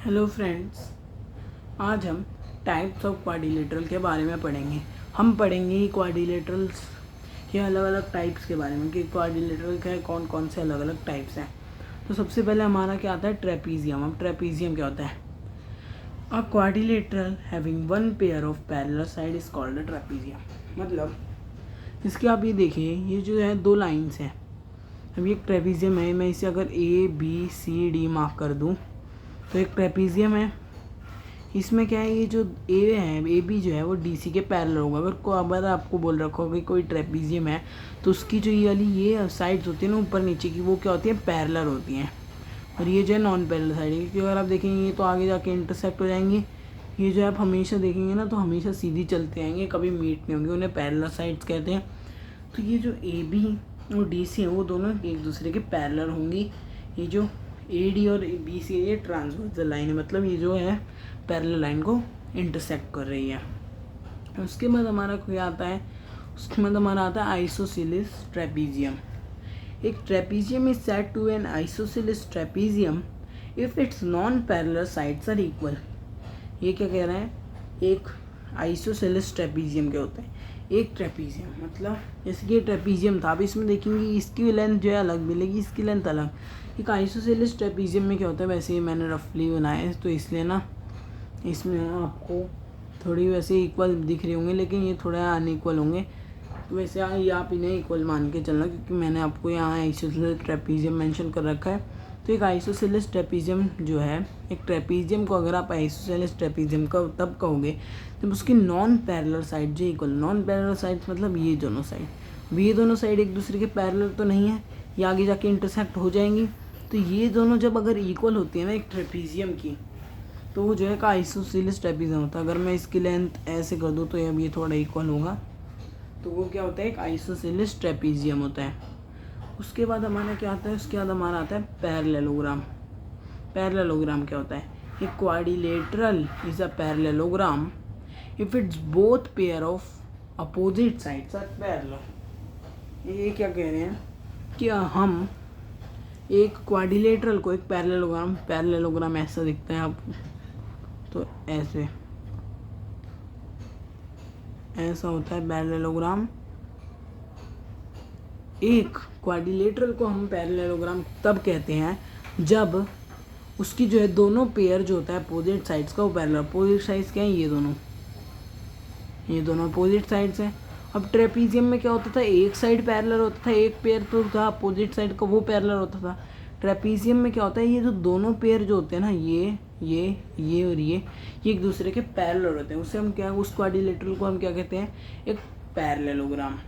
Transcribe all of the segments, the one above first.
Hello friends, आज हम types of quadrilateral के बारे में पढ़ेंगे। हम पढ़ेंगे क्वाड्रिलेटरल्स के अलग अलग टाइप्स के बारे में कि क्वाड्रिलेटरल के कौन कौन से अलग अलग टाइप्स हैं। तो सबसे पहले हमारा क्या आता है, ट्रेपीजियम। अब ट्रेपीजियम क्या होता है? अ quadrilateral having one pair of parallel side is called a trapezium. मतलब इसके आप ये देखिए, ये जो है दो लाइन्स हैं। अब ये ट्रेपीजियम है, मैं इसे अगर ABCD मार्क कर दूँ तो एक ट्रेपीजियम है। इसमें क्या है, ये जो ए है, ए बी जो है वो DC के पैरेलल होगा। अगर आपको बोल रखा होगा कि कोई ट्रेपीजियम है तो उसकी जो ये वाली ये साइड्स होती है ना ऊपर नीचे की, वो क्या होती है, पैरेलल होती हैं। और ये जो है नॉन पैरेलल साइड है, क्योंकि अगर आप देखेंगे ये तो आगे जाके इंटरसेक्ट हो जाएंगी। ये जो है आप हमेशा देखेंगे ना तो हमेशा सीधी चलते आएंगे, कभी मीट नहीं होंगे, उन्हें पैरेलल साइड्स कहते हैं। तो ये जो AB और DC है वो दोनों एक दूसरे के पैरेलल होंगी। ये जो AD और BC है ये ट्रांसवर्सल लाइन है, मतलब ये जो है पैरेलल लाइन को इंटरसेक्ट कर रही है। उसके बाद हमारा क्या आता है, उसके बाद हमारा आता है आइसोसेलेस ट्रेपीजियम। एक trapezium is said to an isosceles trapezium if its non parallel sides are equal. ये क्या कह रहे हैं, एक आइसोसेलेस ट्रेपीजियम क्या होता है, एक ट्रेपीजियम मतलब जैसे कि ट्रेपीजियम था, अब इसमें देखेंगे इसकी लेंथ जो है अलग मिलेगी, इसकी लेंथ अलग। एक आइसोसेलेस ट्रेपीजियम में क्या होता है, वैसे ही मैंने रफली बनाया है तो इसलिए ना इसमें आपको थोड़ी वैसे इक्वल दिख रही होंगे, लेकिन ये थोड़ा अनइक्वल होंगे। तो वैसे ये आप इन्हें इक्वल मान के चलना, क्योंकि मैंने आपको यहाँ आइसोसेलेस ट्रेपीजियम मेंशन कर रखा है। तो एक आइसोसेलेस ट्रेपीजियम जो है, एक ट्रेपीजियम को अगर आप आइसोसेलेस ट्रेपीजियम का तब कहोगे जब उसकी नॉन पैरेलल साइड जो इक्वल, नॉन पैरेलल साइड मतलब ये दोनों साइड, ये दोनों साइड एक दूसरे के पैरेलल तो नहीं है, ये आगे जाके इंटरसेक्ट हो जाएंगी। तो ये दोनों जब अगर इक्वल होती है ना एक ट्रेपीजियम की, तो वो जो है का आइसोसेलेस ट्रेपीजियम होता है। अगर मैं इसकी लेंथ ऐसे कर दूँ तो अब ये थोड़ा इक्वल होगा, तो वो क्या होता है, एक आइसोसेलेस ट्रेपीजियम होता है। उसके बाद हमारा क्या आता है, उसके बाद हमारा आता है पैरेललोग्राम। पैरेललोग्राम क्या होता है, एक quadrilateral is a parallelogram if its both pair of opposite sides are parallel. ये क्या कह रहे हैं कि हम एक क्वाड्रिलेटरल को, एक पैरेललोग्राम ऐसा दिखता है आप तो ऐसा होता है पैरेललोग्राम। एक क्वाड्रिलेटरल को हम पैरेललोग्राम तब कहते हैं जब उसकी जो है दोनों पेयर जो होता है अपोजिट साइड्स का वो पैरेलल। अपोजिट साइड्स क्या है, ये दोनों अपोजिट साइड्स हैं। अब ट्रेपीजियम में क्या होता था, एक साइड पैरेलल होता था, एक पेयर तो था अपोजिट साइड का वो पैरेलल होता था। ट्रेपीजियम में क्या होता है, ये जो दोनों पेयर जो होते हैं ना, ये और ये एक दूसरे के पैरेलल होते हैं। उससे हम क्या, उस क्वाड्रिलेटरल को हम क्या कहते हैं, एक पैरेललोग्राम।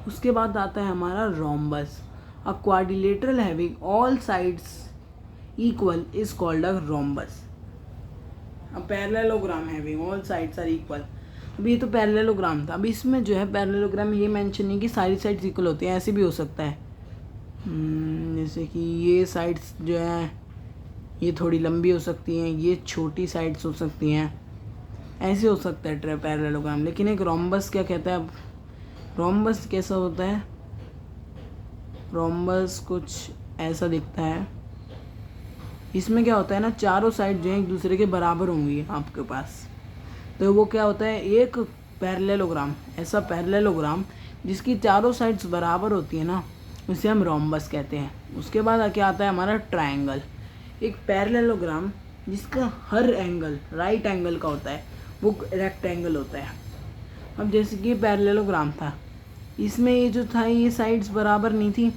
उसके बाद आता है हमारा rhombus. A quadrilateral having all sides equal is called a rhombus. A parallelogram having all sides are equal. अब ये तो पैरेललोग्राम था, अब इसमें जो है पैरेललोग्राम में ये मेंशन नहीं कि सारी साइड्स इक्वल होती हैं, ऐसे भी हो सकता है। जैसे कि ये साइड्स जो है ये थोड़ी लंबी हो सकती हैं, ये छोटी साइड्स हो सकती हैं, ऐसे हो सकता है पैरेललोग्राम। लेकिन एक रोम्बस क्या कहता है, अब रोम्बस कैसा होता है, रोम्बस कुछ ऐसा दिखता है। इसमें क्या होता है ना, चारों साइड जो है एक दूसरे के बराबर होंगी आपके पास, तो वो क्या होता है, एक पैरेललोग्राम, ऐसा पैरेललोग्राम जिसकी चारों साइड्स बराबर होती है ना, उसे हम रोम्बस कहते हैं। उसके बाद क्या आता है हमारा ट्रायंगल। एक पैरेललोग्राम जिसका हर एंगल राइट एंगल का होता है वो रेक्टेंगल होता है। अब जैसे कि पैरेललोग्राम था, इसमें ये जो था ये साइड्स बराबर नहीं थी।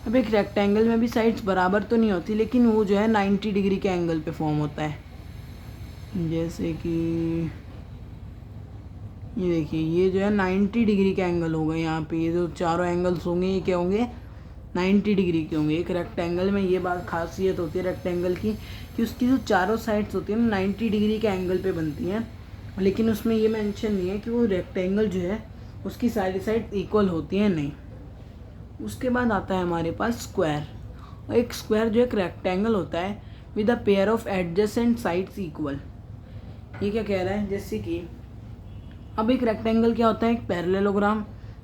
अब एक रेक्टेंगल में भी साइड्स बराबर तो नहीं होती, लेकिन वो जो है 90 डिग्री के एंगल पे फॉर्म होता है। जैसे कि ये देखिए, ये जो है 90 डिग्री का एंगल होगा यहाँ पे, ये जो चारों एंगल्स होंगे ये क्या होंगे, 90 डिग्री के होंगे। एक रेक्टेंगल में ये बात खासियत होती है रेक्टेंगल की कि उसकी जो चारों साइड्स होती हैं ना 90 डिग्री के एंगल पे बनती हैं, लेकिन उसमें ये मेंशन नहीं है कि वो रेक्टेंगल जो है उसकी सारी साइड इक्वल होती हैं, नहीं। उसके बाद आता है हमारे पास स्क्वायर। और एक स्क्वायर जो एक रेक्टेंगल होता है with a pair of adjacent sides equal. ये क्या कह रहा है, जैसे कि अब एक रेक्टेंगल क्या होता है, एक पैरेललोग्राम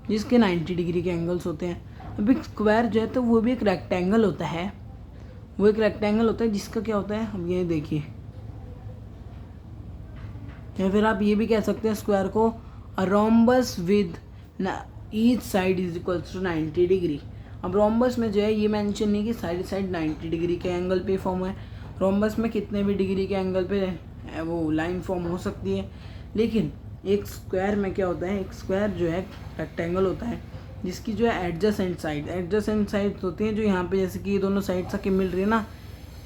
जिसके 90 डिग्री के एंगल्स होते हैं। अब एक स्क्वायर जो है तो वो भी एक रेक्टेंगल होता है वो एक रेक्टेंगल होता है जिसका क्या होता है, अब ये देखिए, या फिर आप ये भी कह सकते हैं स्क्वायर को a rhombus with each side is equals to 90 degree. अब रोम्बस में जो है ये मेंशन नहीं कि साइड साइड 90 डिग्री के एंगल पे फॉर्म है। रोम्बस में कितने भी डिग्री के एंगल पे वो लाइन फॉर्म हो सकती है, लेकिन एक स्क्वायर में क्या होता है, एक स्क्वायर जो है रेक्टेंगल होता है जिसकी जो है एडजेसेंट साइड्स होती हैं, जो यहाँ पे जैसे कि ये दोनों साइड्स आके मिल रही है ना,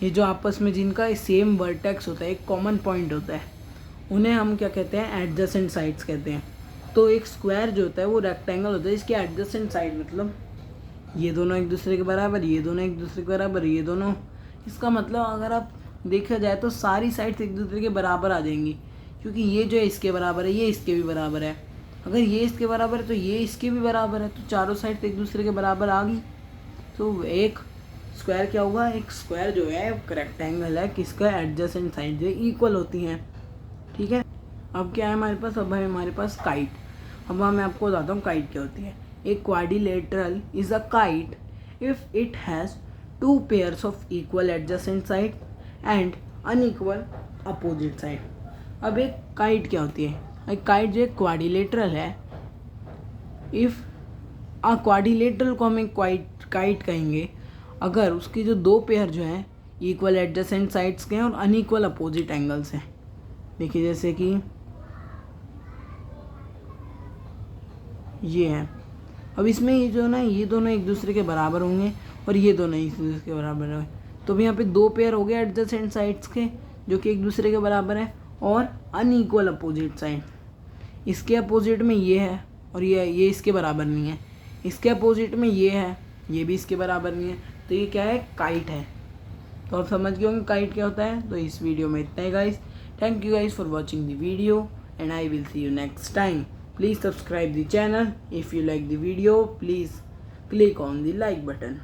ये जो आपस में जिनका सेम वर्टेक्स होता है, एक कॉमन पॉइंट होता है, उन्हें हम क्या कहते हैं, एडजेसेंट साइड्स कहते हैं। तो एक स्क्वायर जो होता है वो रेक्टेंगल होता है इसकी एडजेसेंट साइड, मतलब ये दोनों एक दूसरे के बराबर, ये दोनों एक दूसरे के बराबर, ये दोनों, इसका मतलब अगर आप देखा जाए तो सारी साइड्स एक दूसरे के बराबर आ जाएंगी, क्योंकि ये जो है इसके बराबर है, ये इसके भी बराबर है, अगर ये इसके बराबर है तो ये इसके भी बराबर है, तो चारों साइड एक दूसरे के बराबर आ गई। तो एक स्क्वायर क्या होगा, एक स्क्वायर जो है रेक्टेंगल है किसका एडजेसेंट साइड जो इक्वल होती हैं, ठीक है। अब क्या है हमारे पास, अब है हमारे पास काइट। अब मैं आपको बताता हूँ काइट क्या होती है। एक quadrilateral is a kite if it has two pairs of equal adjacent side and unequal opposite side. अब एक काइट क्या होती है, एक काइट जो एक क्वाड्रिलेटरल है, इफ़ क्वाड्रिलेटरल को हम एक काइट कहेंगे अगर उसकी जो दो पेयर जो हैं इक्वल एडजेसेंट साइड्स के हैं और अनइक्वल अपोजिट एंगल्स हैं। देखिए जैसे कि ये है, अब इसमें ये जो ना, ये दोनों एक दूसरे के बराबर होंगे और ये दोनों एक दूसरे के बराबर होंगे, तो अब यहाँ पे दो पेयर हो गए एडजेसेंट साइड्स के जो कि एक दूसरे के बराबर है, और अनइक्वल अपोजिट साइड, इसके अपोजिट में ये है और ये इसके बराबर नहीं है, इसके अपोजिट में ये है, ये भी इसके बराबर नहीं है, तो ये क्या है, काइट है। तो आप समझ गए होंगे काइट क्या होता है। तो इस वीडियो में इतना ही guys, thank you guys for watching the video and I will see you next time. Please subscribe the channel. If you like the video, please click on the like button.